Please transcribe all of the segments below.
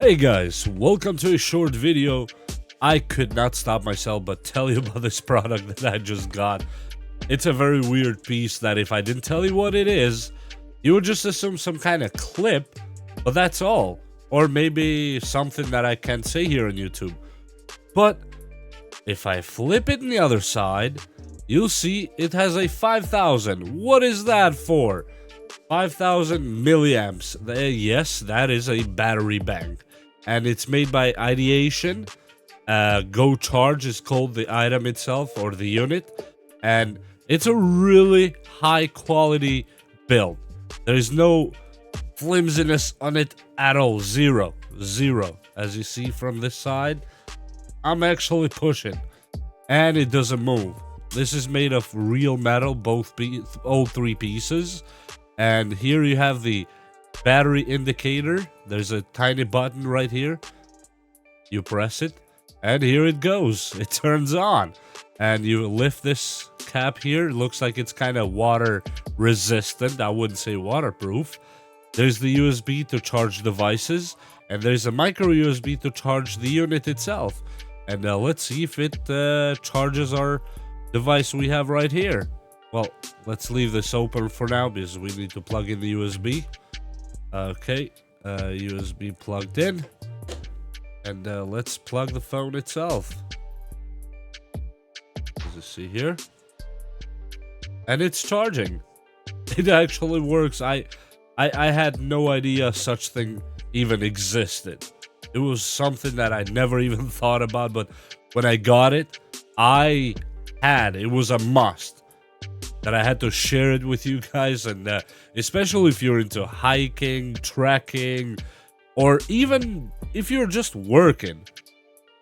Hey guys, welcome to a short video. I could not stop myself but tell you about this product that I just got. It's a very weird piece that if I didn't tell you what it is, you would just assume some kind of clip, but that's all. Or maybe something that I can't say here on YouTube. But if I flip it on the other side, you'll see it has a 5000. What is that for? 5000 milliamps. Yes, that is a battery bank. And it's made by Ideation. Go Charge is called the item itself, or the unit. And it's a really high quality build. There's no flimsiness on it at all. Zero. As you see from this side, I'm actually pushing. And it doesn't move. This is made of real metal, all three pieces. And here you have the battery indicator. There's a tiny button right here. You press it, and here it goes. It turns on. And you lift this cap here. It looks like it's kind of water resistant. I wouldn't say waterproof. There's the USB to charge devices. And there's a micro USB to charge the unit itself. And let's see if it charges our device we have right here. Well, let's leave this open for now because we need to plug in the USB. Okay, USB plugged in. And let's plug the phone itself. As you see here. And it's charging. It actually works. I had no idea such thing even existed. It was something that I never even thought about, but when I got it, it was a must. That I had to share it with you guys, and especially if you're into hiking, trekking, or even if you're just working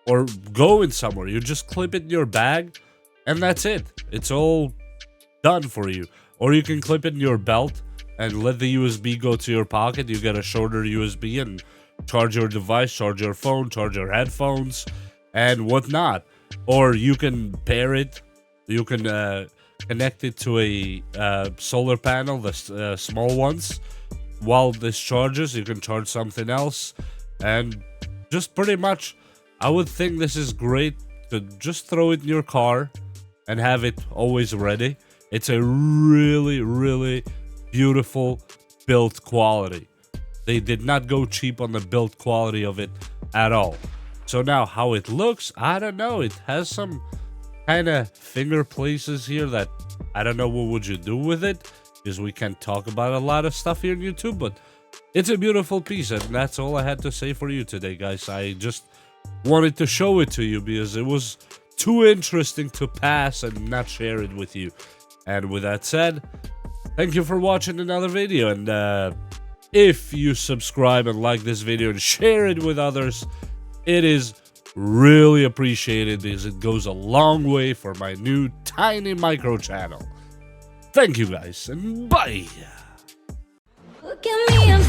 or going somewhere, you just clip it in your bag and that's it. It's all done for you. Or you can clip it in your belt and let the USB go to your pocket. You get a shorter USB and charge your device, charge your phone, charge your headphones, and whatnot. Or you can pair it. You can connect it to a solar panel, the small ones. While this charges, you can charge something else. And just pretty much, I would think this is great to just throw it in your car and have it always ready. It's a really beautiful build quality. They did not go cheap on the build quality of it at all. So now how it looks, I don't know. It has some kind of finger places here that I don't know what would you do with it, because we can talk about a lot of stuff here on YouTube, but it's a beautiful piece, and that's all I had to say for you today, guys. I just wanted to show it to you because it was too interesting to pass and not share it with you. And with that said, thank you for watching another video, and if you subscribe and like this video and share it with others, it is really appreciated because it goes a long way for my new tiny micro channel. Thank you guys, and bye. Look at me, I'm